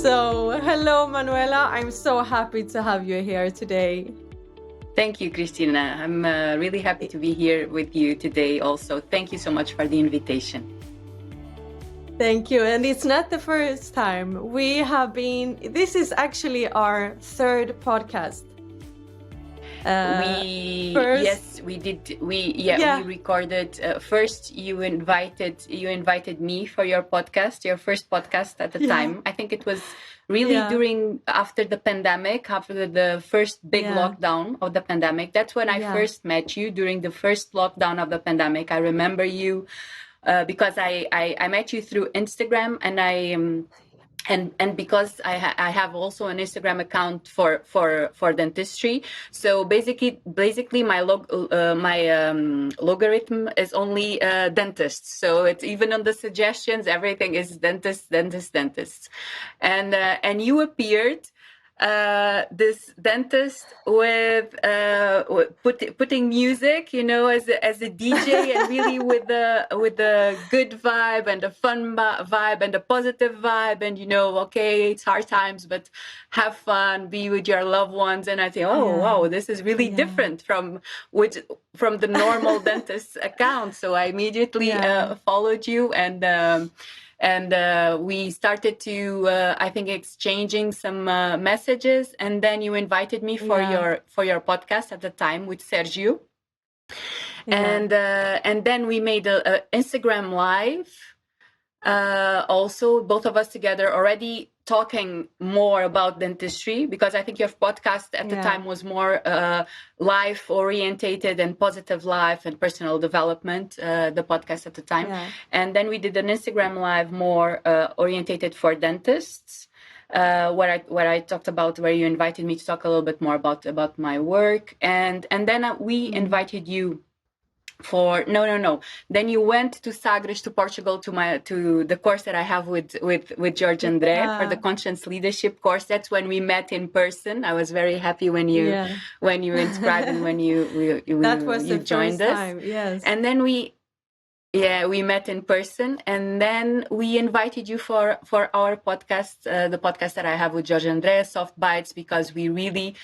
So, hello, Manuela. I'm so happy to have you here today. Thank you, Christina. I'm really happy to be here with you today also. Thank you so much for the invitation. Thank you. And it's not the first time. This is actually our third podcast. We did. We recorded. First, you invited me for your podcast, your first podcast at the time. I think it was really after the pandemic, after the first big lockdown of the pandemic. That's when I first met you, during the first lockdown of the pandemic. I remember you because I met you through Instagram, and because I have also an Instagram account for dentistry. So basically my logarithm is only dentists. So it's even on the suggestions, everything is dentists. And you appeared this dentist with putting music, as a DJ, and really with the good vibe and a fun vibe and a positive vibe, and okay, it's hard times, but have fun, be with your loved ones. And I think, wow, this is really different from the normal dentist account. So I immediately followed you, and we started to, I think, exchanging some messages, and then you invited me for your podcast at the time with Sergio, and then we made a Instagram live, also both of us together, already talking more about dentistry, because I think your podcast at the time was more life orientated and positive life and personal development, the podcast at the time. And then we did an Instagram live more orientated for dentists, where I talked about, where you invited me to talk a little bit more about my work, and then we invited you for then you went to Sagres, to Portugal, to the course that I have with George André for the conscious leadership course. That's when we met in person. I was very happy when you inscribed and when you that was you the joined first us. time, yes. And then we met in person, and then we invited you for our podcast, the podcast that I have with George André, Soft Bites, because we really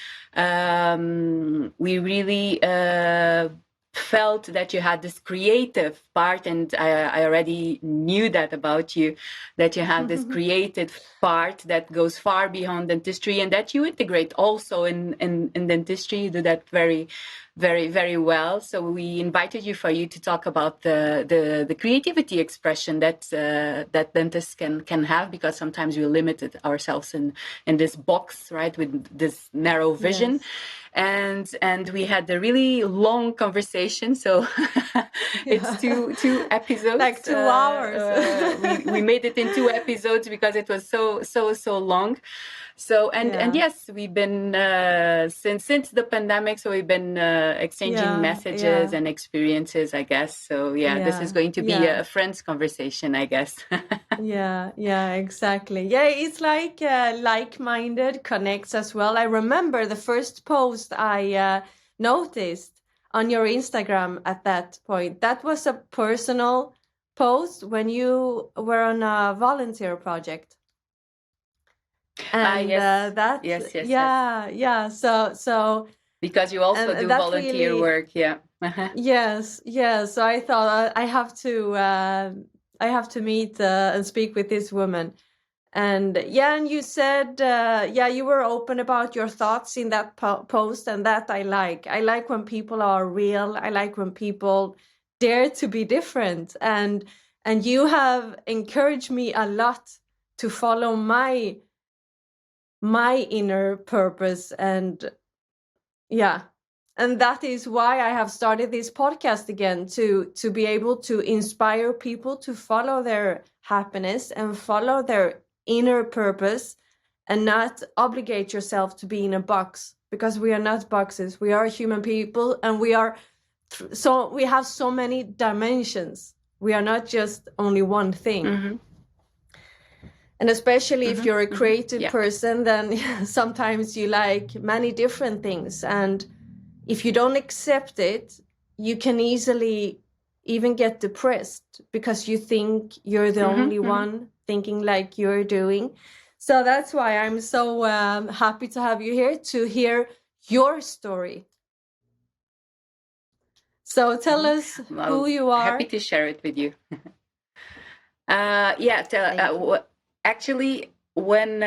felt that you had this creative part, and I already knew that about you, that you have this creative part that goes far beyond dentistry, and that you integrate also in dentistry. You do that very, very, very well. So we invited you for you to talk about the creativity expression that dentists can have, because sometimes we limited ourselves in this box, right, with this narrow vision. And we had a really long conversation, so it's two episodes, like 2 hours. We made it in 2 episodes because it was so long. So and yes, we've been since the pandemic, so we've been exchanging messages and experiences, I guess. So this is going to be a friend's conversation, I guess. Exactly. It's like like-minded connects as well. I remember the first post I noticed on your Instagram at that point. That was a personal post when you were on a volunteer project. And yes. So because you also do volunteer work, Yes. So I thought I have to meet and speak with this woman, and you said you were open about your thoughts in that post, and that I like when people are real. I like when people dare to be different, and you have encouraged me a lot to follow my inner purpose, and that is why I have started this podcast again, to be able to inspire people to follow their happiness and follow their inner purpose, and not obligate yourself to be in a box, because we are not boxes. We are human people, and we have so many dimensions. We are not just only one thing. And especially if you're a creative person, then sometimes you like many different things. And if you don't accept it, you can easily even get depressed, because you think you're the only one thinking like you're doing. So that's why I'm so happy to have you here to hear your story. So tell us who you are. Happy to share it with you. Actually, when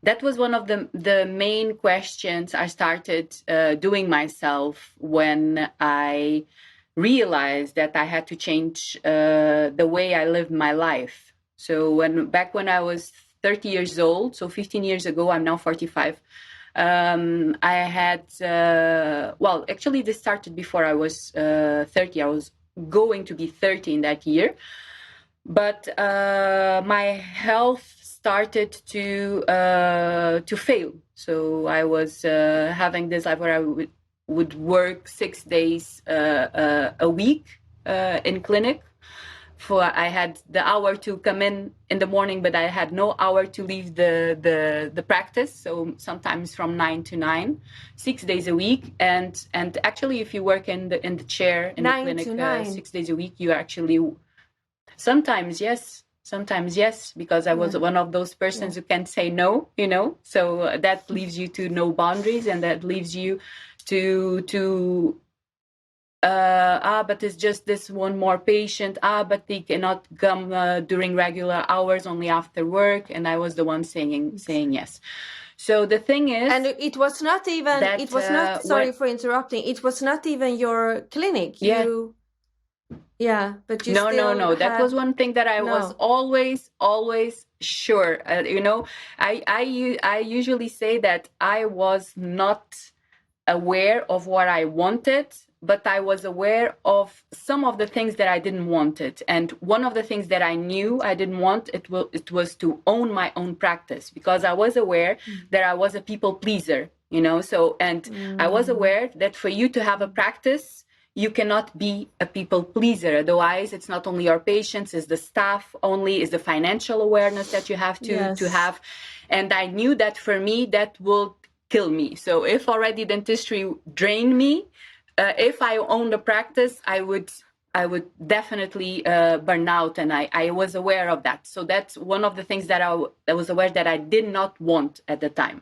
that was one of the main questions I started doing myself when I realized that I had to change the way I lived my life. So back when I was 30 years old, so 15 years ago, I'm now 45. I had, well, actually this started before I was 30. I was going to be 30 in that year. But my health started to fail. So I was having this life where I would work 6 days a week in clinic. I had the hour to come in the morning, but I had no hour to leave the practice. So sometimes from 9 to 9, 6 days a week. And actually, if you work in the chair in the clinic 6 days a week, you actually sometimes yes, because I was one of those persons who can say no, you know. So that leaves you to no boundaries, and that leaves you to but it's just this one more patient. But they cannot come during regular hours, only after work. And I was the one saying yes. So the thing is, and it was not even that, it was not sorry for interrupting, it was not even your clinic. But you no. That was one thing that I was always sure. You know, I usually say that I was not aware of what I wanted, but I was aware of some of the things that I didn't want it. And one of the things that I knew I didn't want, it was to own my own practice, because I was aware that I was a people pleaser, you know. So, and I was aware that for you to have a practice, you cannot be a people pleaser. Otherwise, it's not only your patients, it's the staff only, it's the financial awareness that you have to have. And I knew that for me, that will kill me. So if already dentistry drained me, if I owned a practice, I would definitely burn out, and I was aware of that. So that's one of the things that I was aware that I did not want at the time.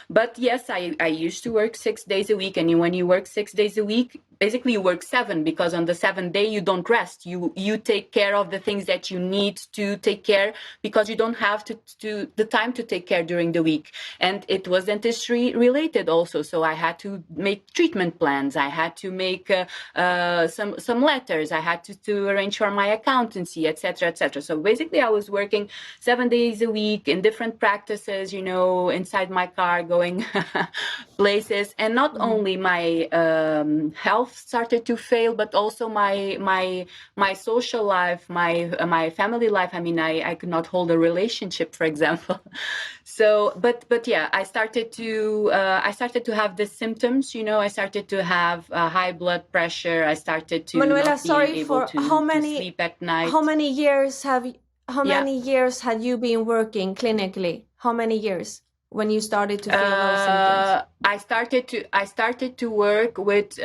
But yes, I used to work 6 days a week, and when you work 6 days a week, basically you work 7, because on the 7th day you don't rest. You take care of the things that you need to take care, because you don't have the time to take care during the week. And it was dentistry related also, so I had to make treatment plans, I had to make some letters, I had to arrange for my accountancy, etc., etc. So basically I was working 7 days a week in different practices, you know, inside my car, going places. And not only my health started to fail, but also my social life, my family life. I mean, I could not hold a relationship, for example. So, but yeah, I started to have the symptoms. You know, I started to have high blood pressure. I started to Manuela, not being able to sleep at night. How many years had you been working clinically? How many years when you started to feel those symptoms? I started to work with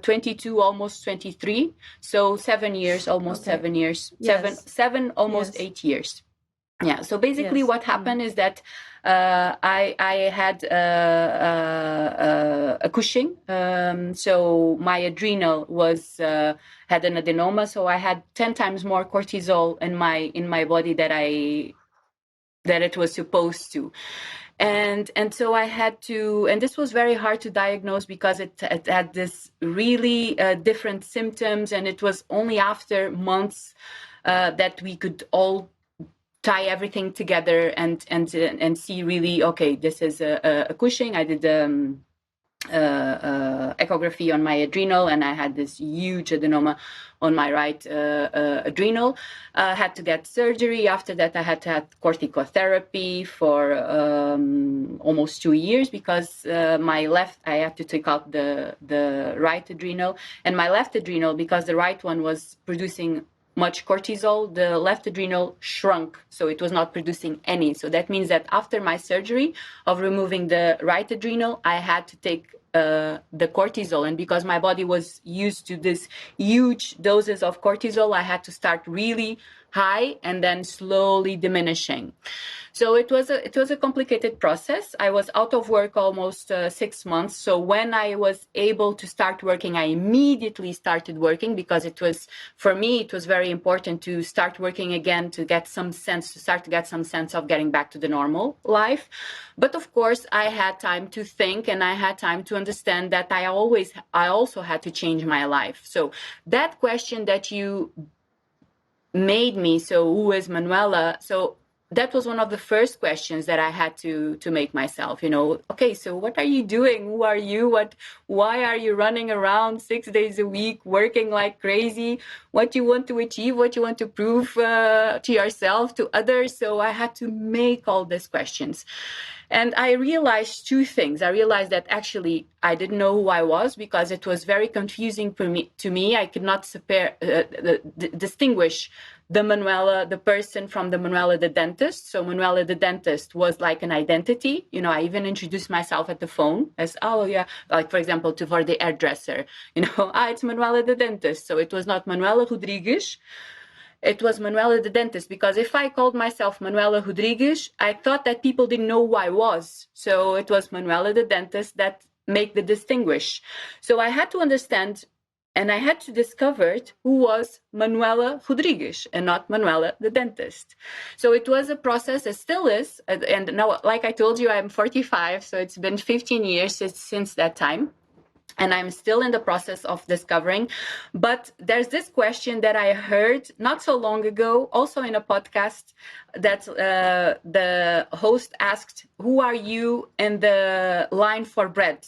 22, almost 23. So 7 years, almost 7 years, seven, almost 8 years. Yeah. So basically, what happened is that I had a Cushing. So my adrenal had an adenoma. So I had 10 times more cortisol in my body that it was supposed to. And so I had to, and this was very hard to diagnose, because it had this really different symptoms, and it was only after months that we could all tie everything together and see really, okay, this is a Cushing. I did echography on my adrenal, and I had this huge adenoma on my right adrenal. Had to get surgery. After that, I had to have corticotherapy for almost 2 years, because I had to take out the right adrenal, and my left adrenal, because the right one was producing much cortisol, the left adrenal shrunk, so it was not producing any. So that means that after my surgery of removing the right adrenal, I had to take the cortisol, and because my body was used to this huge doses of cortisol, I had to start really high and then slowly diminishing. So it was a complicated process. I was out of work almost 6 months. So when I was able to start working, I immediately started working, because for me, it was very important to start working again, to get some sense of getting back to the normal life. But of course, I had time to think, and I had time to understand that I also had to change my life. So that question that you made me, so who is Manuela? So that was one of the first questions that I had to make myself, okay, so what are you doing? Who are you? Why are you running around 6 days a week, working like crazy? What you want to achieve, what you want to prove to yourself, to others? So I had to make all these questions. And I realized two things. I realized that actually I didn't know who I was, because it was very confusing to me. I could not distinguish the Manuela, the person, from the Manuela the dentist. So Manuela the dentist was like an identity. I even introduced myself at the phone as, oh yeah, like for example, for the hairdresser, it's Manuela the dentist. So it was not Manuela Rodrigues. It was Manuela the dentist, because if I called myself Manuela Rodrigues, I thought that people didn't know who I was. So it was Manuela the dentist that make the distinguish. So I had to understand, and I had to discover who was Manuela Rodrigues and not Manuela the dentist. So it was a process, it still is. And now, like I told you, I'm 45, so it's been 15 years since that time. And I'm still in the process of discovering. But there's this question that I heard not so long ago, also in a podcast, that the host asked, who are you in the line for bread?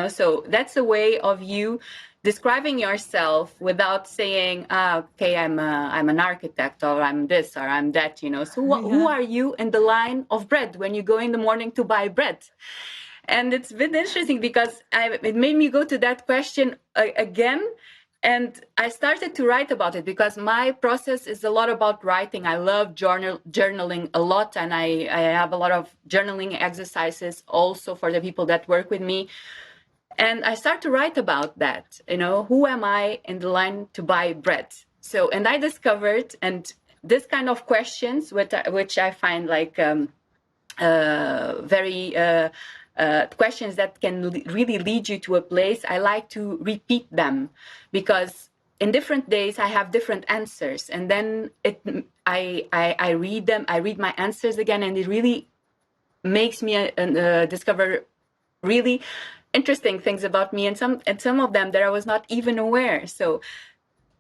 So that's a way of you describing yourself without saying, okay, I'm an architect, or I'm this, or I'm that, So who are you in the line of bread when you go in the morning to buy bread? And it's been interesting, because it made me go to that question again. And I started to write about it, because my process is a lot about writing. I love journaling a lot. And I have a lot of journaling exercises also for the people that work with me. And I start to write about that, who am I in the line to buy bread? So, and I discovered, and this kind of questions, which I find like very questions that can really lead you to a place, I like to repeat them, because in different days I have different answers, and then I read them, I read my answers again, and it really makes me discover really interesting things about me, and some of them that I was not even aware. So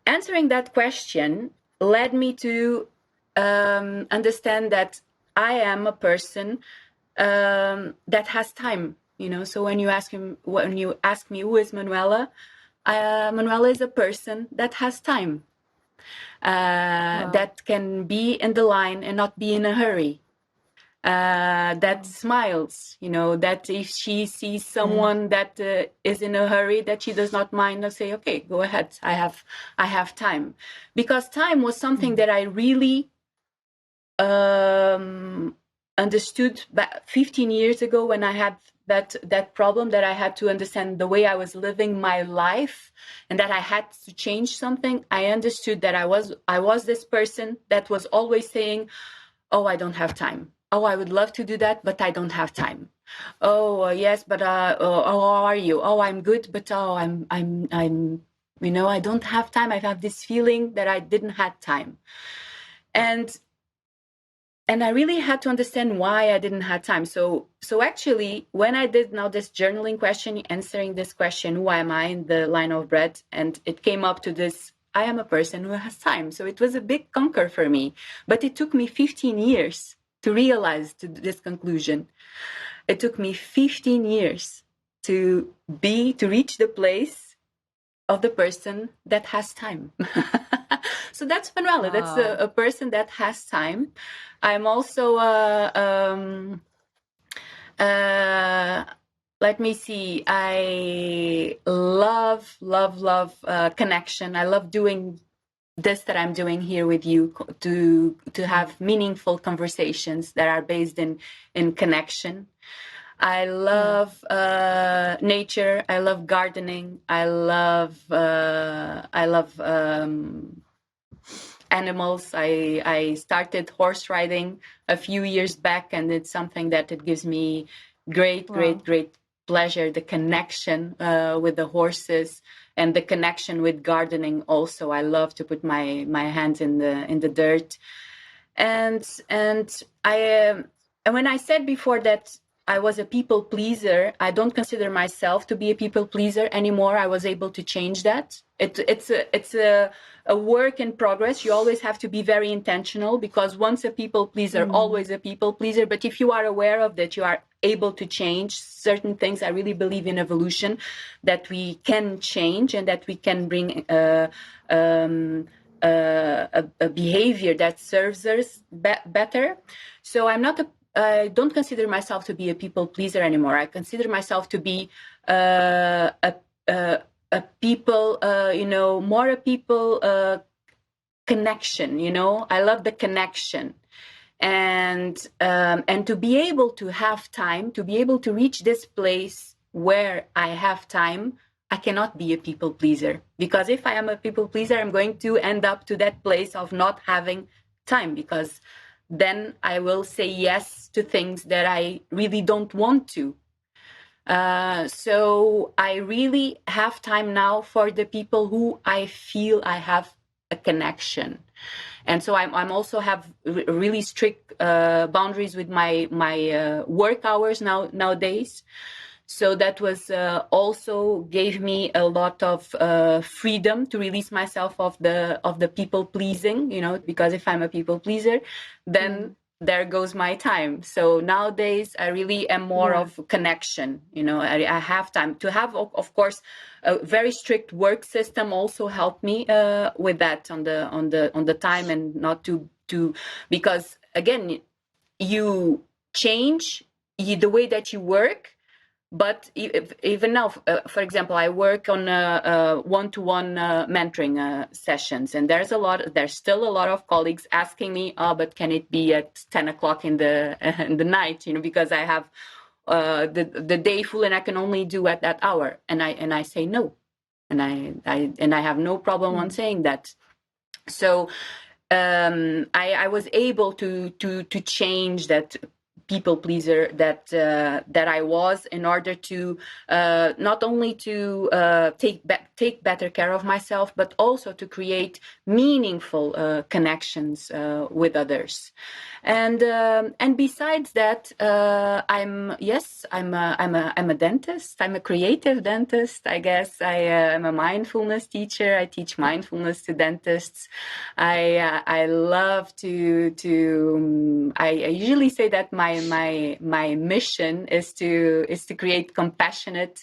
answering that question led me to understand that I am a person that has time. So when you ask me who is Manuela, Manuela is a person that has time, that can be in the line and not be in a hurry, that smiles, that if she sees someone that is in a hurry, that she does not mind, to say, okay, go ahead, I have time. Because time was something that I really understood back 15 years ago, when I had that problem, that I had to understand the way I was living my life, and that I had to change something. I understood that I was this person that was always saying, oh, I don't have time. Oh, I would love to do that, but I don't have time. Oh, yes, but how are you? Oh, I'm good, but I'm I don't have time. I have this feeling that I didn't have time. And I really had to understand why I didn't have time. So actually, when I did now this journaling question, answering this question, who am I in the line of bread? And it came up to this, I am a person who has time. So it was a big conquer for me. But it took me 15 years to realize this conclusion. It took me 15 years to reach the place of the person that has time. So that's Manuela. Wow. That's a person that has time. I'm also let me see. I love connection. I love doing this that I'm doing here with you, to have meaningful conversations that are based in connection. I love nature. I love gardening. I love animals. I started horse riding a few years back, and it's something that it gives me great pleasure. The connection with the horses and the connection with gardening. Also, I love to put my hands in the dirt. And when I said before that I was a people pleaser, I don't consider myself to be a people pleaser anymore. I was able to change that. It's a work in progress. You always have to be very intentional, because once a people pleaser, always a people pleaser. But if you are aware of that, you are able to change certain things. I really believe in evolution, that we can change and that we can bring a behavior that serves us better. So I don't consider myself to be a people pleaser anymore. I consider myself to be a people, more a people connection. I love the connection. And to be able to have time, to be able to reach this place where I have time, I cannot be a people pleaser, because if I am a people pleaser, I'm going to end up to that place of not having time, because then I will say yes to things that I really don't want to. So I really have time now for the people who I feel I have a connection. And so I'm also have really strict boundaries with my work hours nowadays. So that was also gave me a lot of freedom to release myself of the people pleasing, because if I'm a people pleaser, then there goes my time. So nowadays I really am more of connection. I have time to have, of course, a very strict work system also helped me with that on the time, and not to because again, you change the way that you work. But even now, for example, I work on one-to-one mentoring sessions, and there's still a lot of colleagues asking me, "Oh, but can it be at 10 o'clock in the night?" Because I have the day full, and I can only do at that hour. And I say no, and I have no problem on saying that. So I was able to change that people pleaser that I was, in order to not only to take better care of myself, but also to create meaningful connections with others. And besides that, I'm a dentist. I'm a creative dentist, I guess. I'm a mindfulness teacher. I teach mindfulness to dentists. I love to I usually say that my mission is to create compassionate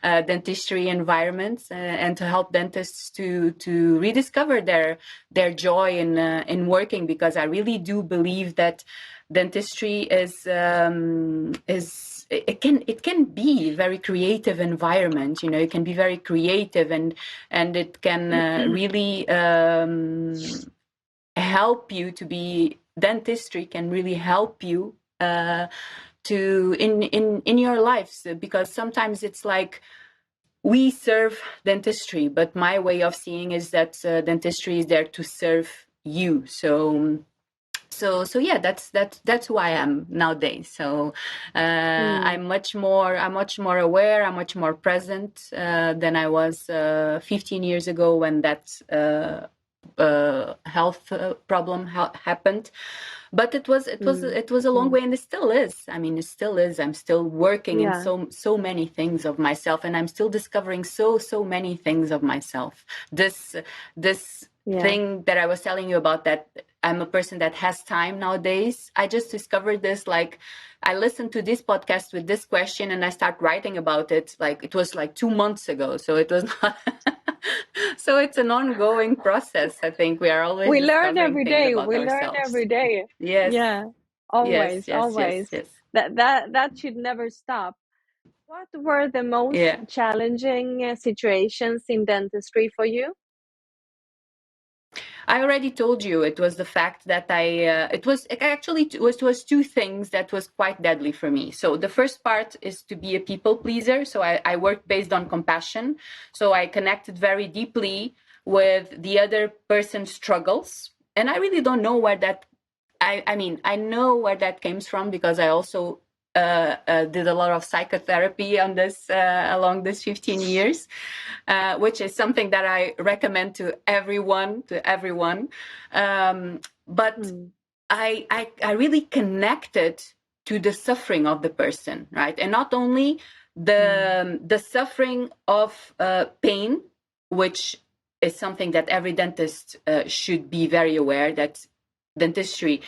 dentistry environments, and to help dentists to rediscover their joy in working, because I really do believe that dentistry it can be a very creative environment. It can be very creative, and it can really help you to be. Dentistry can really help you to in your lives, because sometimes it's like we serve dentistry, but my way of seeing is that dentistry is there to serve you. So yeah, that's who I am nowadays. So I'm much more aware. I'm much more present than I was 15 years ago, when that health problem happened. But it was a long way, and it still is. I mean, it still is. I'm still working in so many things of myself, and I'm still discovering so many things of myself. This thing that I was telling you about, that I'm a person that has time nowadays. I just discovered this, like, I listened to this podcast with this question, and I start writing about it. Like, it was like 2 months ago. So it was not, so it's an ongoing process. I think we are always we learn discovering every things day. about We learn ourselves. every day. Yes. Yeah. Yes. Always. That should never stop. What were the most challenging situations in dentistry for you? I already told you, it was the fact that it was two things that was quite deadly for me. So the first part is to be a people pleaser. So I worked based on compassion. So I connected very deeply with the other person's struggles. And I really don't know where that, I mean, I know where that came from, because I also did a lot of psychotherapy on this along this 15 years, which is something that I recommend to everyone. But I really connected to the suffering of the person, right? And not only the suffering of pain, which is something that every dentist should be very aware that dentistry,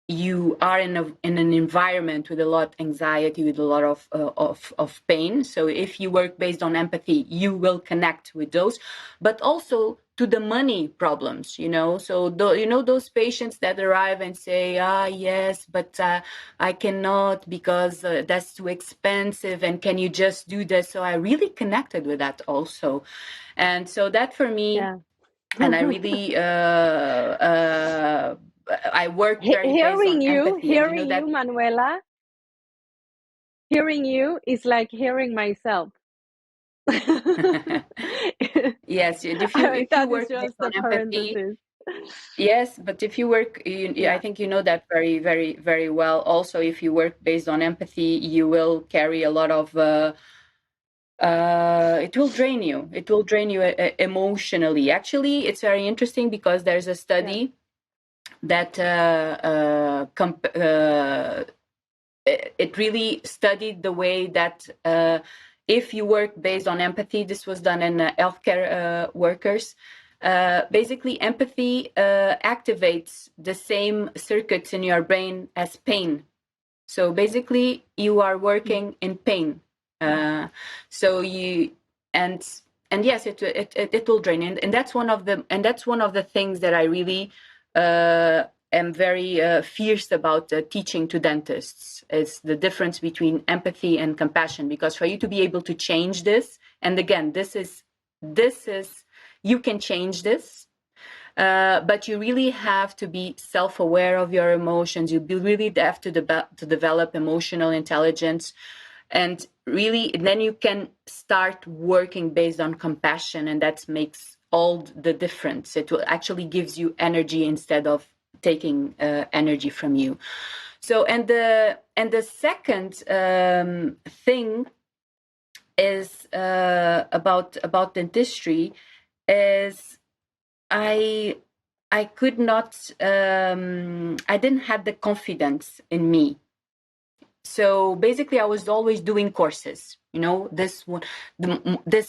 you are in an environment with a lot of anxiety, with a lot of pain. So if you work based on empathy, you will connect with those, but also to the money problems, you know. So those patients that arrive and say, yes, but I cannot because that's too expensive, and can you just do this? So I really connected with that also. And so that for me, and I really I work very based on empathy. Hearing And that, you, Manuela, hearing you is like hearing myself. Yes, if you work based on empathy, yes, but if you work, I think you know that very, very, very well. Also, if you work based on empathy, you will carry a lot of. It will drain you. It will drain you emotionally. Actually, it's very interesting because there's a study that it really studied the way that if you work based on empathy, this was done in healthcare workers. Basically, empathy activates the same circuits in your brain as pain. So basically, you are working in pain. So you and yes, it will drain, and that's one of the things that I really am very fierce about teaching to dentists. Is the difference between empathy and compassion, because for you to be able to change this, and again, this is you can change this, but you really have to be self-aware of your emotions. You really have to develop emotional intelligence, and really then you can start working based on compassion, and that makes all the difference. It will actually gives you energy instead of taking energy from you. So and the second thing is about dentistry is I could not I didn't have the confidence in me. So basically I was always doing courses, you know, this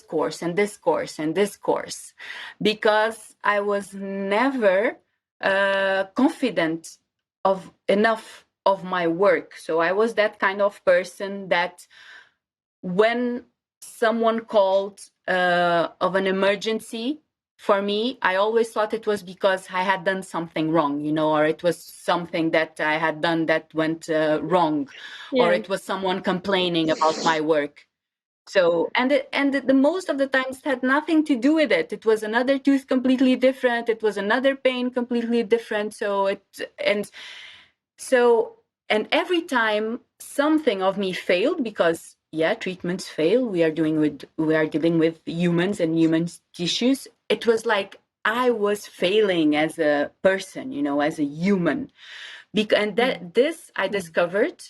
course and this course and this course, because I was never confident of enough of my work. So I was that kind of person that when someone called of an emergency for me, I always thought it was because I had done something wrong, you know, or it was something that I had done that went wrong, or it was someone complaining about my work. So, and the most of the times it had nothing to do with it. It was another tooth completely different. It was another pain completely different. And every time something of me failed, because treatments fail. We are dealing with humans and human tissues. It was like I was failing as a person, you know, as a human. And this I discovered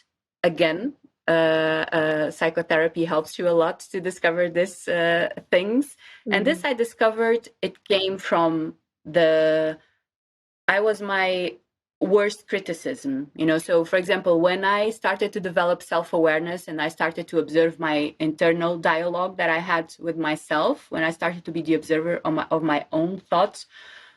again. Psychotherapy helps you a lot to discover these things. And this I discovered, it came from I was my worst criticism, you know. So for example, when I started to develop self-awareness and I started to observe my internal dialogue that I had with myself, when I started to be the observer of my own thoughts.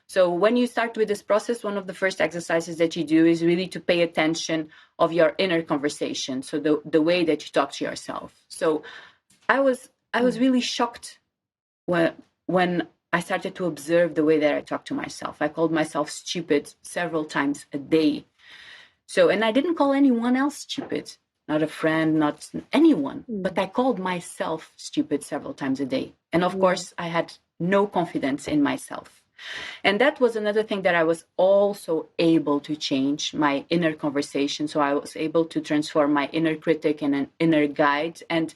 So when you start with this process, one of the first exercises that you do is really to pay attention of your inner conversation. So the way that you talk to yourself. So I was really shocked when I started to observe the way that I talk to myself. I called myself stupid several times a day. So, and I didn't call anyone else stupid, not a friend, not anyone, but I called myself stupid several times a day. And of course, I had no confidence in myself. And that was another thing that I was also able to change, my inner conversation. So I was able to transform my inner critic in an inner guide. And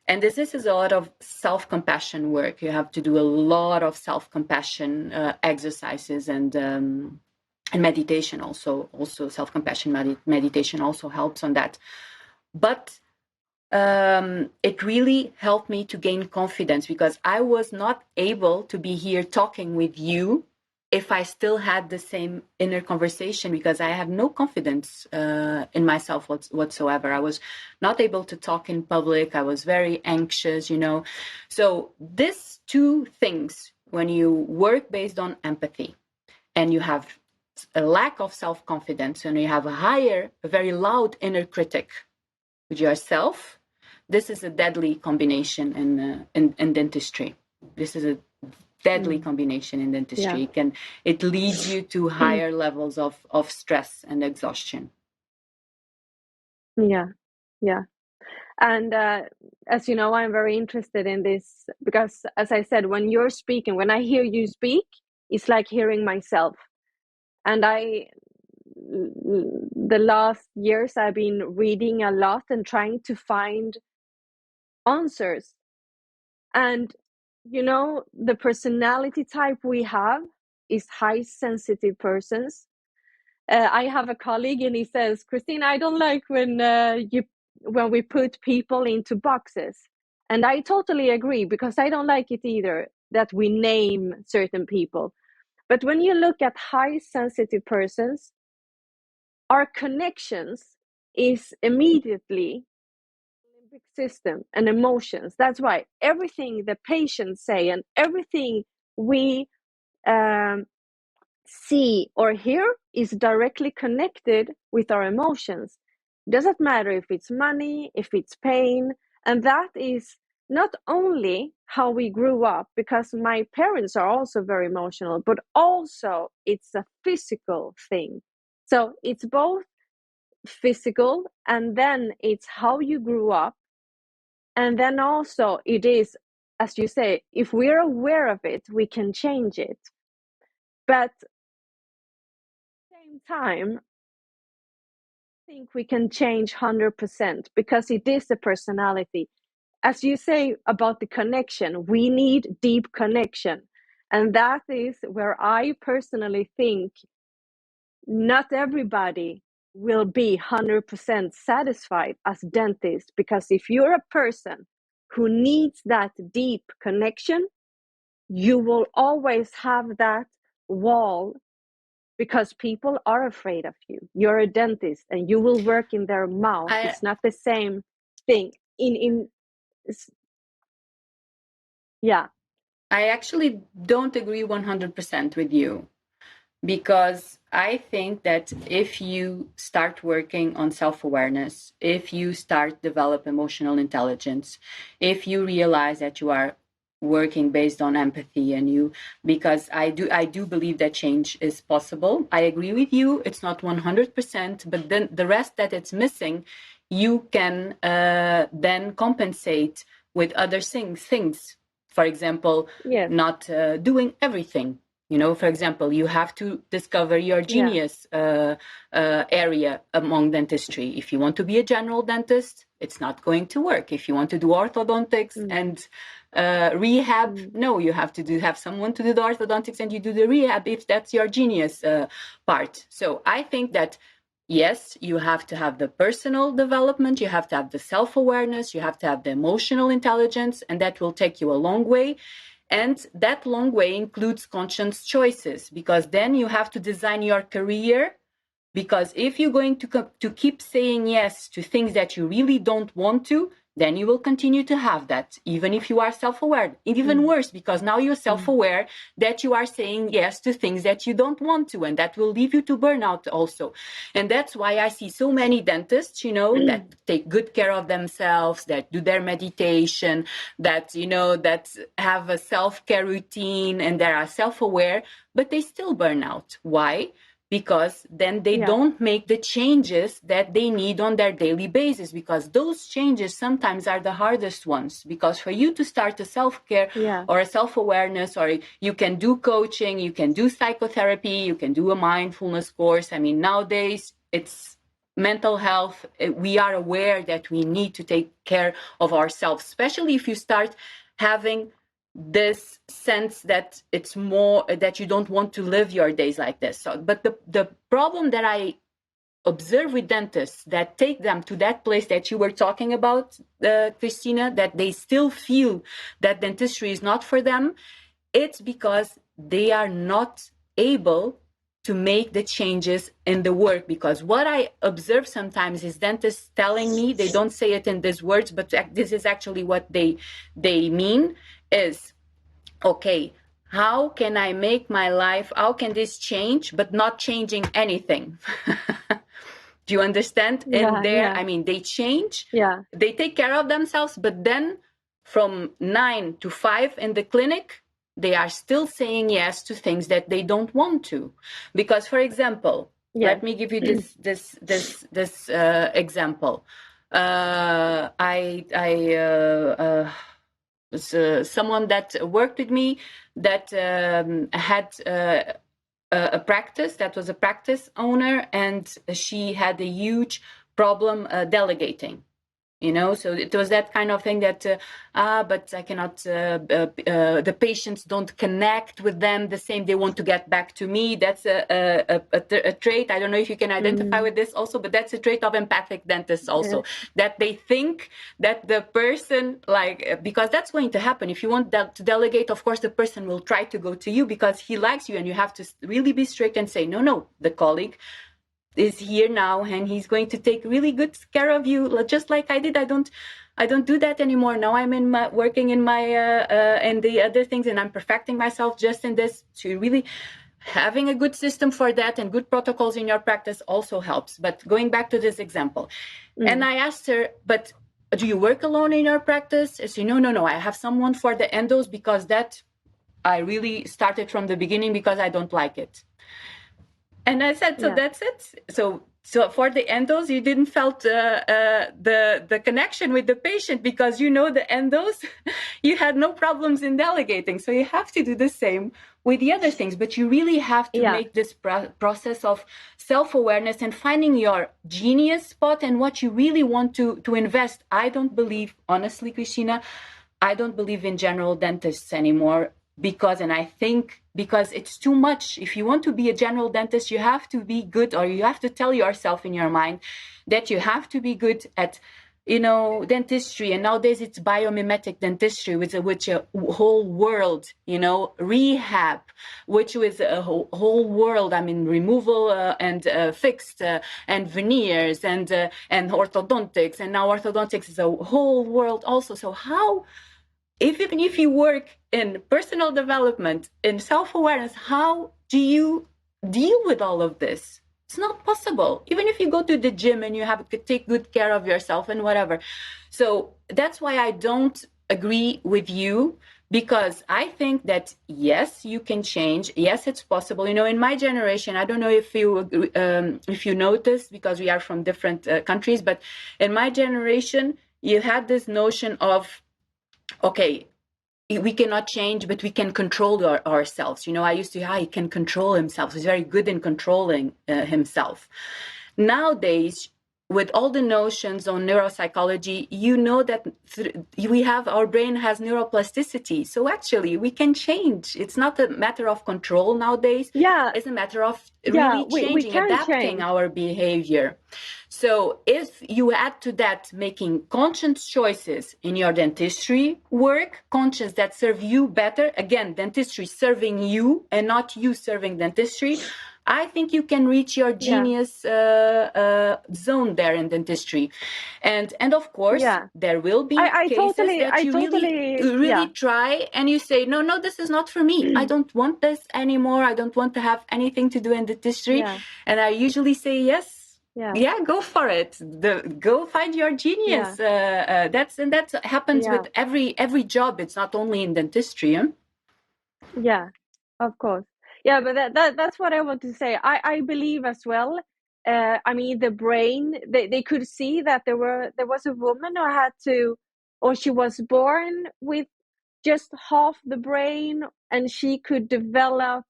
And this is a lot of self-compassion work. You have to do a lot of self-compassion exercises and meditation also. Also, self-compassion meditation also helps on that. But it really helped me to gain confidence, because I was not able to be here talking with you if I still had the same inner conversation, because I have no confidence in myself whatsoever. I was not able to talk in public. I was very anxious, you know. So these two things, when you work based on empathy and you have a lack of self-confidence and you have a very loud inner critic with yourself, this is a deadly combination in dentistry. This is a deadly combination in dentistry. Yeah. It leads you to higher levels of stress and exhaustion. Yeah, yeah. And as you know, I'm very interested in this because, as I said, when you're speaking, when I hear you speak, it's like hearing myself. And the last years, I've been reading a lot and trying to find answers. And, you know, the personality type we have is high sensitive persons. I have a colleague and he says, Christina, I don't like when we put people into boxes. And I totally agree, because I don't like it either that we name certain people. But when you look at high sensitive persons, our connections is immediately limbic system and emotions. That's why everything the patients say and everything we see or hear is directly connected with our emotions. Doesn't matter if it's money, if it's pain, and that is not only how we grew up, because my parents are also very emotional, but also it's a physical thing. So it's both physical, and then it's how you grew up, and then also it is, as you say, if we're aware of it, we can change it. But same time, I think we can change 100%, because it is a personality. As you say about the connection, we need deep connection. And that is where I personally think not everybody will be 100% satisfied as dentist, because if you're a person who needs that deep connection, you will always have that wall, because people are afraid of you. You're a dentist and you will work in their mouth. It's not the same thing. Yeah. I actually don't agree 100% with you, because I think that if you start working on self-awareness, if you start develop emotional intelligence, if you realize that you are working based on empathy, and you, because I do believe that change is possible. I agree with you, it's not 100%, but then the rest that it's missing, you can then compensate with other things. For example, Yes. not doing everything. You know, for example, you have to discover your genius area among dentistry. If you want to be a general dentist, it's not going to work. If you want to do orthodontics and rehab, no, you have to have someone to do the orthodontics and you do the rehab if that's your genius part. So I think that yes, you have to have the personal development, you have to have the self-awareness, you have to have the emotional intelligence, and that will take you a long way. And that long way includes conscious choices, because then you have to design your career. Because if you're going to keep saying yes to things that you really don't want to, then you will continue to have that, even if you are self-aware. Even worse, because now you're self-aware that you are saying yes to things that you don't want to, and that will lead you to burnout also. And that's why I see so many dentists, you know, that take good care of themselves, that do their meditation, that, you know, that have a self-care routine and that are self-aware, but they still burn out. Why? Because then they don't make the changes that they need on their daily basis, because those changes sometimes are the hardest ones. Because for you to start a self-care or a self-awareness, or you can do coaching, you can do psychotherapy, you can do a mindfulness course. I mean, nowadays it's mental health, we are aware that we need to take care of ourselves, especially if you start having this sense that it's more that you don't want to live your days like this. So, but the problem that I observe with dentists that take them to that place that you were talking about, Christina, that they still feel that dentistry is not for them, it's because they are not able to make the changes in the work. Because what I observe sometimes is dentists telling me, they don't say it in these words, but this is actually what they mean, is, okay, how can I make my life, how can this change, but not changing anything? Do you understand? Yeah, And there, yeah, I mean, they change, yeah, they take care of themselves, but then from 9 to 5 in the clinic, they are still saying yes to things that they don't want to. Because, for example, yes, let me give you this example. Someone that worked with me that had a practice, that was a practice owner, and she had a huge problem delegating. So it was that kind of thing that, but I cannot, the patients don't connect with them the same. They want to get back to me. That's a trait. I don't know if you can identify with this also, but that's a trait of empathic dentists also, that they think that the person, because that's going to happen. If you want to delegate, of course, the person will try to go to you because he likes you, and you have to really be strict and say, no, the colleague is here now and he's going to take really good care of you, just like I did. I don't do that anymore. Now I'm working in my and the other things, and I'm perfecting myself just in this. So really having a good system for that and good protocols in your practice also helps. But going back to this example, and I asked her, but do you work alone in your practice? She said, no, I have someone for the endos, because that I really started from the beginning because I don't like it. And I said, so that's it. So for the endos, you didn't felt the connection with the patient, because the endos, you had no problems in delegating. So you have to do the same with the other things, but you really have to make this process of self-awareness and finding your genius spot and what you really want to invest. I don't believe, honestly, Christina, I don't believe in general dentists anymore. Because it's too much. If you want to be a general dentist, you have to be good, or you have to tell yourself in your mind that you have to be good at, dentistry. And nowadays it's biomimetic dentistry, which a whole world, rehab, which was a whole world. I mean, removal and fixed and veneers and orthodontics. And now orthodontics is a whole world also. So how, even if you work in personal development, in self-awareness, how do you deal with all of this? It's not possible. Even if you go to the gym and you have to take good care of yourself and whatever. So that's why I don't agree with you, because I think that, yes, you can change. Yes, it's possible. In my generation, I don't know if you noticed, because we are from different countries, but in my generation, you had this notion of, okay, we cannot change, but we can control ourselves. I used to, he can control himself. He's very good in controlling himself. Nowadays, with all the notions on neuropsychology, that our brain has neuroplasticity. So actually, we can change. It's not a matter of control nowadays. Yeah. It's a matter of really changing, adapting our behavior. So if you add to that making conscious choices in your dentistry work, conscious that serve you better, again, dentistry serving you and not you serving dentistry, I think you can reach your genius zone there in dentistry. And of course, there will be cases that you really try and you say, no, this is not for me. I don't want this anymore. I don't want to have anything to do in dentistry. And I usually say, yes. Yeah, go for it. Go find your genius. That happens with every job. It's not only in dentistry. Yeah, of course. Yeah, but that's what I want to say. I believe as well. I mean, the brain. They could see that there was a woman who had to, or she was born with just half the brain, and she could develop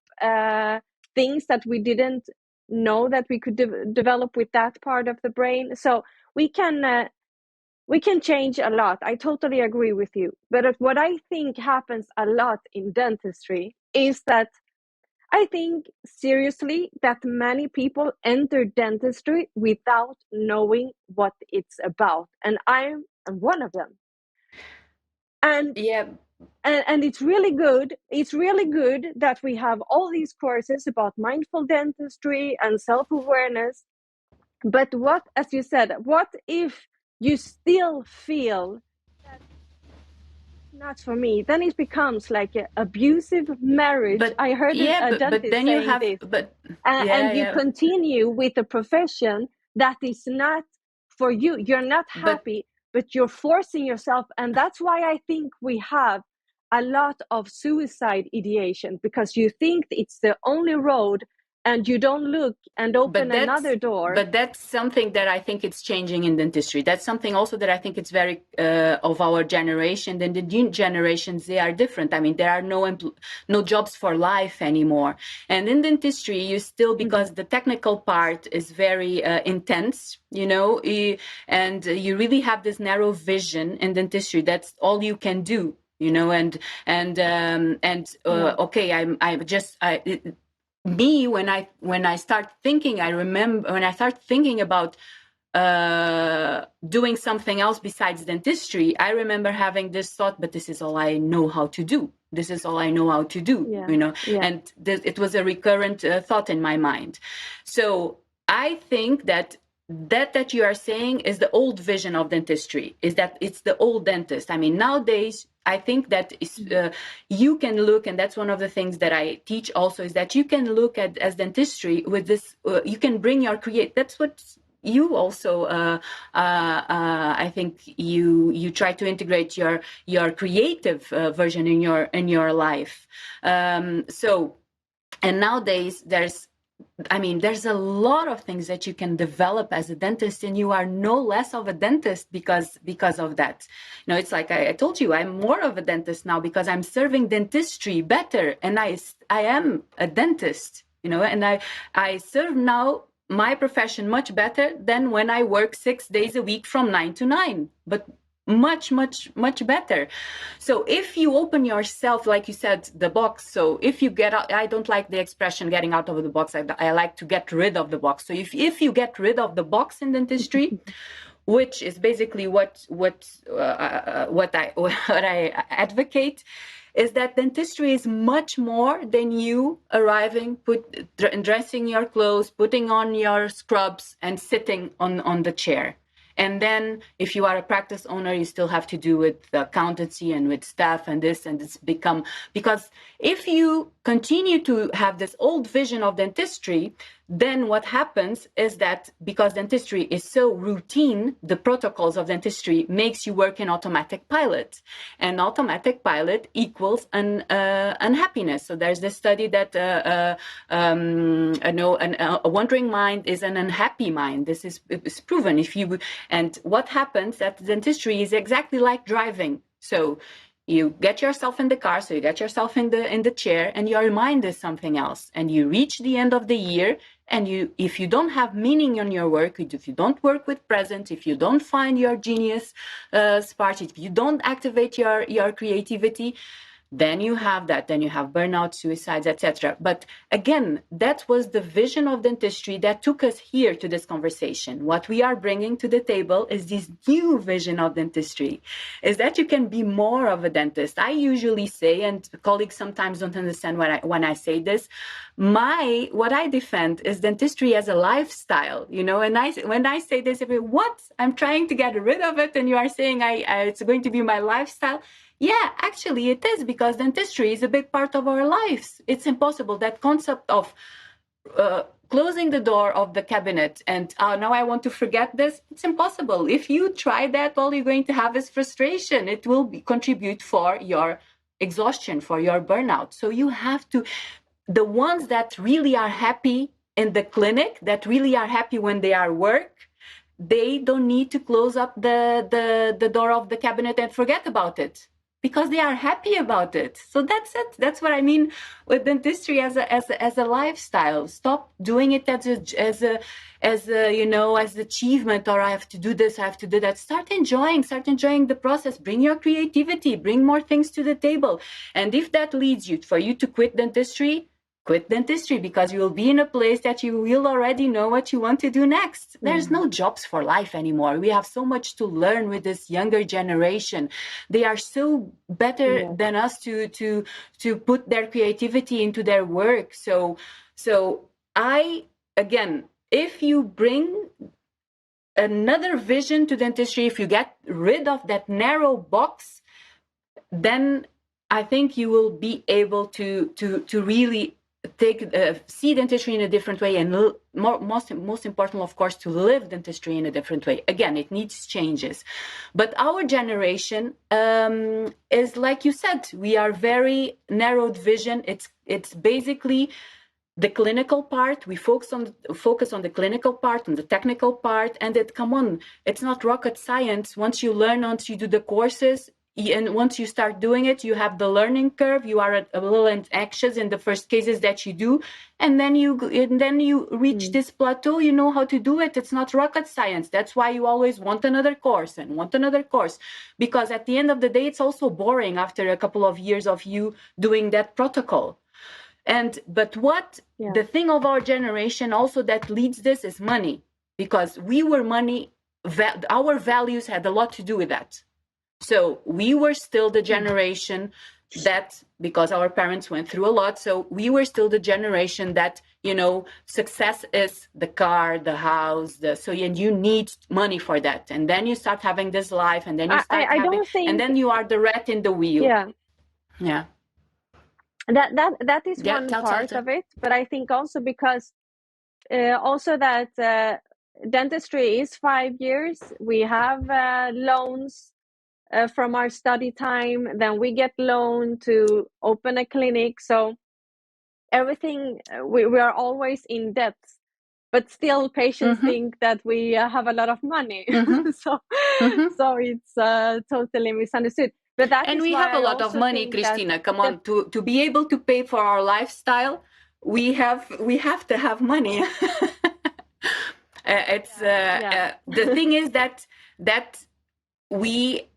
things that we didn't know that we could develop with that part of the brain. So we can change a lot. I totally agree with you. But what I think happens a lot in dentistry is that I think seriously that many people enter dentistry without knowing what it's about. And I'm one of them. And Yeah, and it's really good. It's really good that we have all these courses about mindful dentistry and self-awareness. But what, as you said, what if you still feel that not for me? Then it becomes like an abusive marriage. but I heard yeah, a but dentist then you saying have, this, but and yeah, you yeah, continue with a profession that is not for you. You're not but happy, but you're forcing yourself. And that's why I think we have a lot of suicide ideation, because you think it's the only road and you don't look and open but that's another door. but that's something that I think it's changing in dentistry. That's something also that I think it's very of our generation. And the new generations, they are different. I mean, there are no jobs for life anymore. And in dentistry, you still, because the technical part is very intense, and you really have this narrow vision in dentistry. That's all you can do. Okay, me, when I start thinking, I remember when I start thinking about doing something else besides dentistry, I remember having this thought, but this is all I know how to do. This is all I know how to do, and it was a recurrent thought in my mind. So I think that you are saying is the old vision of dentistry, is that it's the old dentist. I mean, nowadays, I think that you can look, and that's one of the things that I teach also, is that you can look at as dentistry with this, you can bring your that's what you also, I think you try to integrate your creative version in your life. And nowadays there's a lot of things that you can develop as a dentist, and you are no less of a dentist because of that. It's like I told you, I'm more of a dentist now because I'm serving dentistry better, and I am a dentist, and I serve now my profession much better than when I work 6 days a week from 9 to 9, but much better. So if you open yourself, like you said, the box, so if you get out, I don't like the expression getting out of the box, I like to get rid of the box. So if you get rid of the box in dentistry, which is basically what I advocate, is that dentistry is much more than you arriving, dressing your clothes, putting on your scrubs, and sitting on the chair. And then if you are a practice owner, you still have to do with the accountancy and with staff and this, and it's become, because if you continue to have this old vision of dentistry, then what happens is that because dentistry is so routine, the protocols of dentistry makes you work in automatic pilot, and automatic pilot equals unhappiness. So there's this study that a wandering mind is an unhappy mind. This is proven. And what happens at dentistry is exactly like driving. So you get yourself in the car, so you get yourself in the chair, and your mind is something else. And you reach the end of the year, and if you don't have meaning in your work, if you don't work with presence, if you don't find your genius spark, if you don't activate your creativity, then you have burnout, suicides, etc. But again, that was the vision of dentistry that took us here to this conversation. What we are bringing to the table is this new vision of dentistry, is that you can be more of a dentist. I usually say, and colleagues sometimes don't understand when I say this, what I defend is dentistry as a lifestyle, and when I say this, what? I'm trying to get rid of it, and you are saying it's going to be my lifestyle. Yeah, actually it is, because dentistry is a big part of our lives. It's impossible. That concept of closing the door of the cabinet and now I want to forget this, it's impossible. If you try that, all you're going to have is frustration. It will contribute for your exhaustion, for your burnout. So you have to, the ones that really are happy in the clinic, that really are happy when they are work, they don't need to close up the door of the cabinet and forget about it. because they are happy about it. So that's it. That's what I mean with dentistry as a lifestyle. Stop doing it as achievement, or I have to do this, I have to do that. Start enjoying the process. Bring your creativity, bring more things to the table. And if that leads you for you to quit dentistry, quit dentistry, because you will be in a place that you will already know what you want to do next. There's no jobs for life anymore. We have so much to learn with this younger generation. They are so better than us to put their creativity into their work. So again, if you bring another vision to dentistry, if you get rid of that narrow box, then I think you will be able to really see dentistry in a different way, and most important, of course, to live dentistry in a different way. Again, it needs changes, but our generation is, like you said, we are very narrowed vision. It's basically the clinical part. We focus on the clinical part, on the technical part, and it's not rocket science. Once you do the courses, and once you start doing it, you have the learning curve. You are a little anxious in the first cases that you do, and then you reach this plateau. You know how to do it. It's not rocket science. That's why you always want another course, because at the end of the day, it's also boring after a couple of years of you doing that protocol. But the thing of our generation also that leads this is money, because we were money. Our values had a lot to do with that. So we were still the generation that, because our parents went through a lot, so we were still the generation that, success is the car, the house, and you need money for that. And then you start having this life, and then you start and then you are the rat in the wheel. Yeah. That is one part of it, but I think also because also that dentistry is 5 years. We have loans from our study time, then we get loan to open a clinic. So everything, we are always in debt, but still patients think that we have a lot of money. So it's totally misunderstood. But we have a lot of money, Christina. Come on, to be able to pay for our lifestyle, we have to have money. The thing is that we.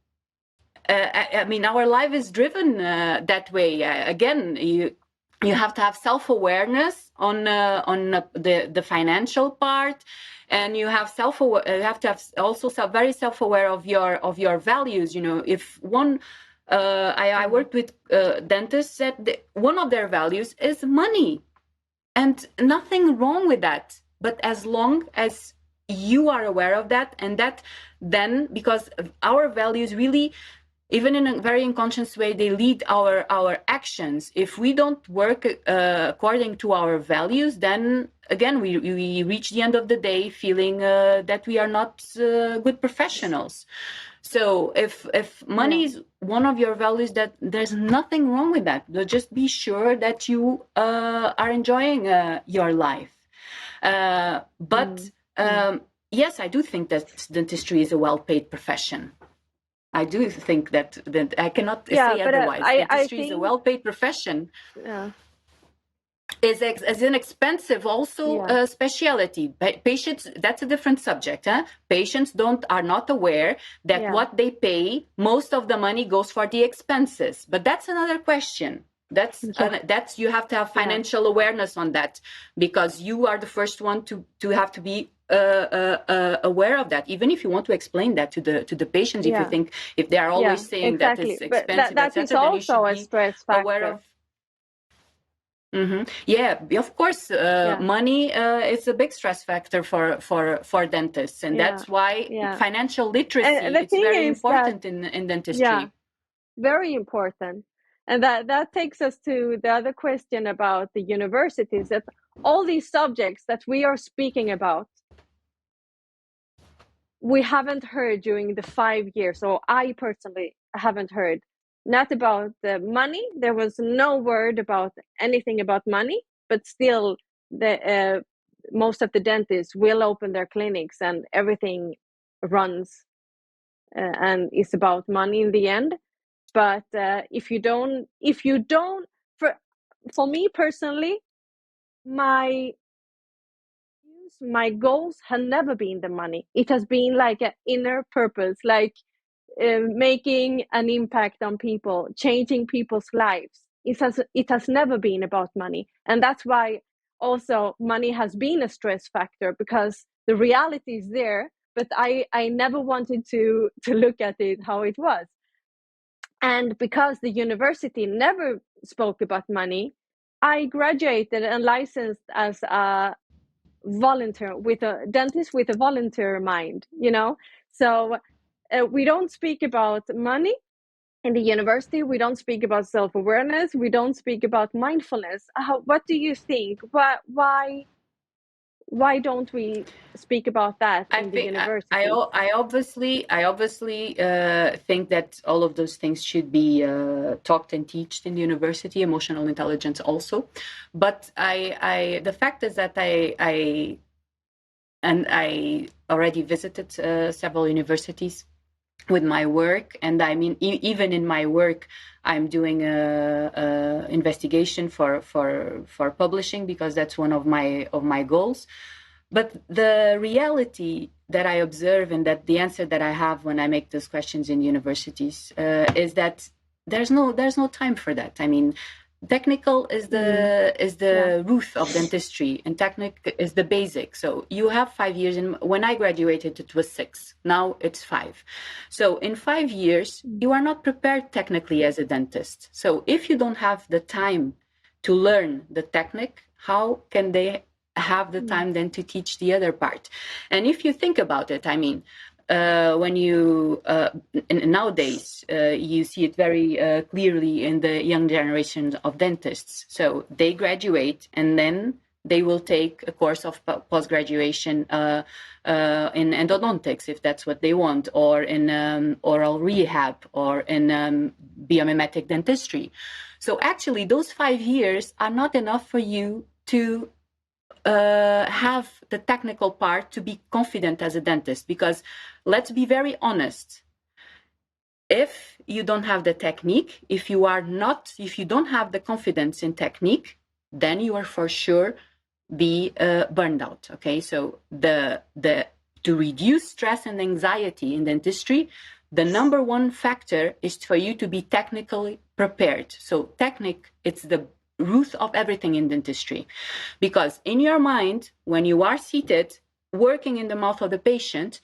Our life is driven that way. Again, you have to have self-awareness on the financial part, and you have to have also very self-aware of your values. If one, I worked with dentists that one of their values is money, and nothing wrong with that. But as long as you are aware of that, and that then, because our values really, even in a very unconscious way, they lead our actions. If we don't work according to our values, then again we reach the end of the day feeling that we are not good professionals. So if money is one of your values, that there's nothing wrong with that. But just be sure that you are enjoying your life. Yes, I do think that dentistry is a well-paid profession. I do think that I cannot say otherwise. Dentistry is a well-paid profession. Is an expensive also specialty. Patients, that's a different subject. Patients are not aware that what they pay, most of the money goes for the expenses. But that's another question. That's you have to have financial awareness on that, because you are the first one to have to be aware of that, even if you want to explain that to the patients. If you think, if they are always saying that it's expensive, that is also a stress factor. Aware of. Yeah, of course, money is a big stress factor for dentists, and that's why financial literacy is very important in dentistry. Yeah, very important. And that takes us to the other question about the universities, that all these subjects that we are speaking about, we haven't heard during the 5 years, or I personally haven't heard, not about the money. There was no word about anything about money, but still most of the dentists will open their clinics and everything runs and is about money in the end. But if you don't, for me personally, my goals have never been the money. It has been like an inner purpose, like making an impact on people, changing people's lives. It has never been about money, and that's why also money has been a stress factor, because the reality is there, but I never wanted to look at it how it was. And because the university never spoke about money, I graduated and licensed as a volunteer, with a dentist with a volunteer mind, so we don't speak about money in the university. We don't speak about self-awareness. We don't speak about mindfulness. What do you think? Why don't we speak about that I in the think university? I obviously think that all of those things should be taught and taught in the university, emotional intelligence also. But the fact is that I already visited several universities with my work, and I mean, even in my work, I'm doing a investigation for publishing, because that's one of my goals. But the reality that I observe, and that the answer that I have when I make those questions in universities, is that there's no time for that. I mean, technical is the root of dentistry, and technic is the basic. So you have 5 years, and when I graduated it was 6. Now it's 5. So in 5 years you are not prepared technically as a dentist. So if you don't have the time to learn the technique, how can they have the time then to teach the other part? And if you think about it, I mean, when you nowadays you see it very clearly in the young generation of dentists. So they graduate, and then they will take a course of post-graduation in endodontics, if that's what they want, or in oral rehab, or in biomimetic dentistry. So actually those 5 years are not enough for you to have the technical part to be confident as a dentist. Because let's be very honest, if you don't have the technique, if you don't have the confidence in technique, then you are for sure be burned out. Okay, so to reduce stress and anxiety in dentistry, the number one factor is for you to be technically prepared. So technique, it's the root of everything in dentistry, because in your mind, when you are seated working in the mouth of the patient,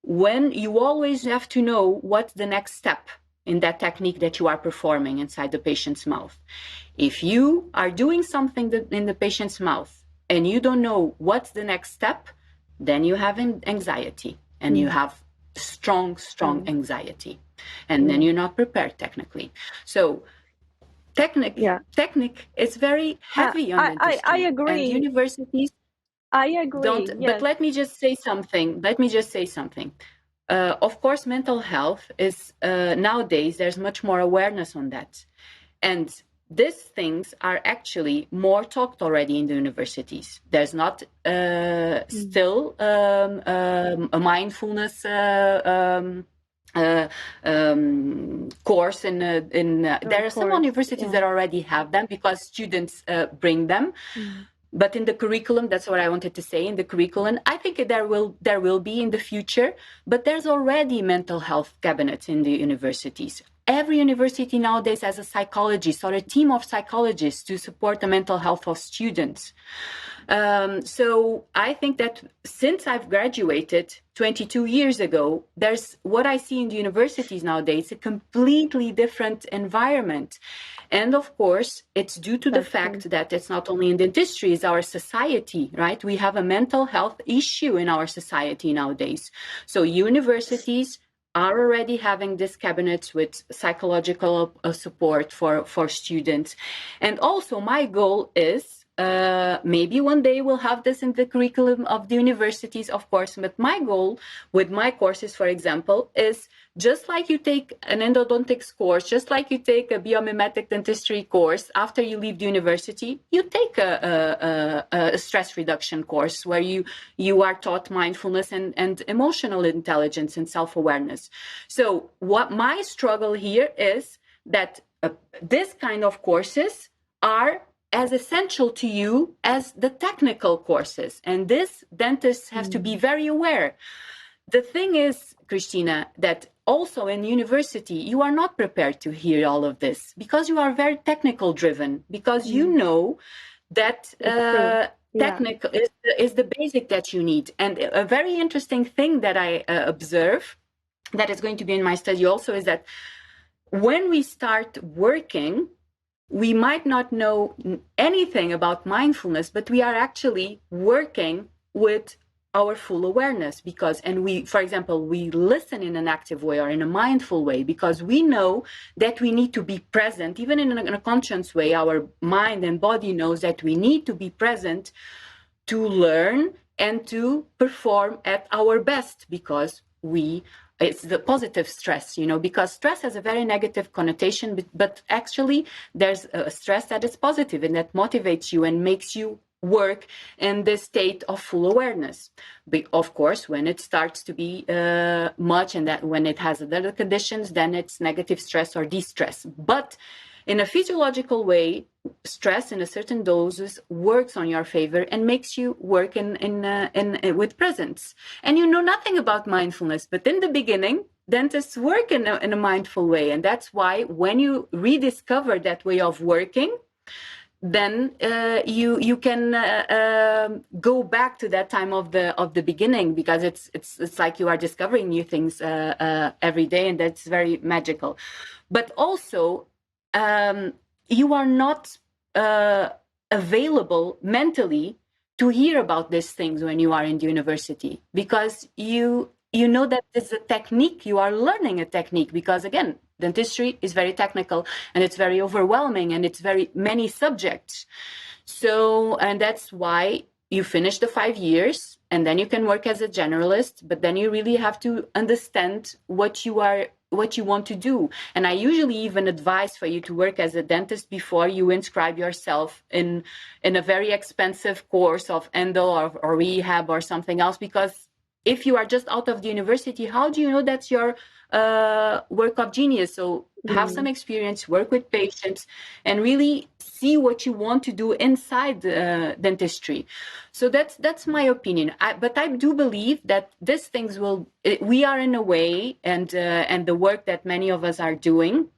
when you always have to know what's the next step in that technique that you are performing inside the patient's mouth. If you are doing something in the patient's mouth and you don't know what's the next step, then you have anxiety, and you have strong anxiety, and then you're not prepared technically. So technique is very heavy on dentistry. I agree. And universities I agree. don't. Yes. But let me just say something. Of course, mental health is nowadays there's much more awareness on that, and these things are actually more talked already in the universities. There's not still a mindfulness course in there are some universities that already have them, because students bring them. But in the curriculum, that's what I wanted to say, in the curriculum, I think there will be in the future, but there's already mental health cabinets in the universities. Every university nowadays has a psychologist or a team of psychologists to support the mental health of students. So I think that since I've graduated 22 years ago, there's what I see in the universities nowadays, a completely different environment. And of course, it's due to the fact that it's not only in dentistry, it's our society, right? We have a mental health issue in our society nowadays. So universities are already having these cabinets with psychological support for students. And also my goal is maybe one day we'll have this in the curriculum of the universities, of course. But my goal with my courses, for example, is just like you take an endodontics course, just like you take a biomimetic dentistry course, after you leave the university, you take a stress reduction course where you are taught mindfulness and emotional intelligence and self-awareness. So what my struggle here is that this kind of courses are as essential to you as the technical courses. And this dentists have to be very aware. The thing is, Christina, that also in university, you are not prepared to hear all of this because you are very technical driven, because you know that technical is the basic that you need. And a very interesting thing that I observe that is going to be in my study also is that when we start working, we might not know anything about mindfulness, but we are actually working with our full awareness and we, for example, we listen in an active way or in a mindful way because we know that we need to be present, even in a conscious way. Our mind and body knows that we need to be present to learn and to perform at our best because it's the positive stress, because stress has a very negative connotation, but actually there's a stress that is positive and that motivates you and makes you work in this state of full awareness. But of course, when it starts to be much and that when it has other conditions, then it's negative stress or de-stress. But in a physiological way, stress in a certain doses works on your favor and makes you work with presence. And you know nothing about mindfulness, but in the beginning, dentists work in a mindful way. And that's why when you rediscover that way of working, then you can go back to that time of the beginning, because it's like you are discovering new things every day, and that's very magical. But also, you are not available mentally to hear about these things when you are in the university, because you know that it's a technique, you are learning a technique, because again, dentistry is very technical and it's very overwhelming and it's very many subjects. So, and that's why you finish the 5 years and then you can work as a generalist, but then you really have to understand what you want to do. And I usually even advise for you to work as a dentist before you inscribe yourself in a very expensive course of endo or rehab or something else, because if you are just out of the university, how do you know that's your work of genius? So have some experience, work with patients, and really see what you want to do inside dentistry. So that's my opinion. But I do believe that these things we are in a way, and the work that many of us are doing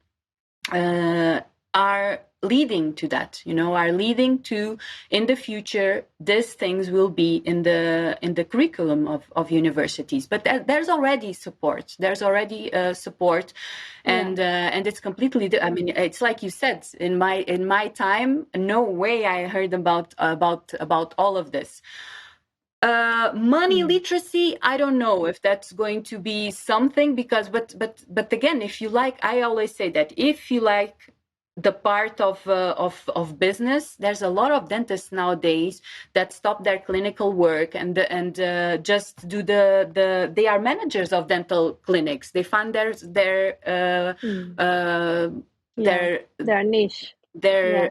are leading to that, are leading to, in the future, these things will be in the curriculum of universities. But there's already support. And it's completely. I mean, it's like you said, in my time, no way I heard about all of this. Money literacy, I don't know if that's going to be something, because but again, if you like, I always say that if you like the part of business, there's a lot of dentists nowadays that stop their clinical work and just do they are managers of dental clinics. They find their niche, their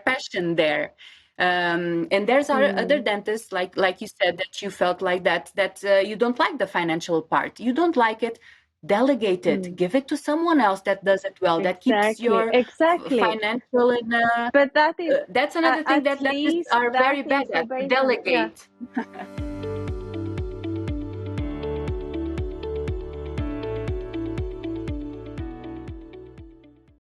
passion there. And there's other dentists, like you said, that you felt like that you don't like the financial part. You don't like it. Delegate it. Give it to someone else that does it well. That keeps your financial in but that is that's another thing that dentists are very bad at. Delegate.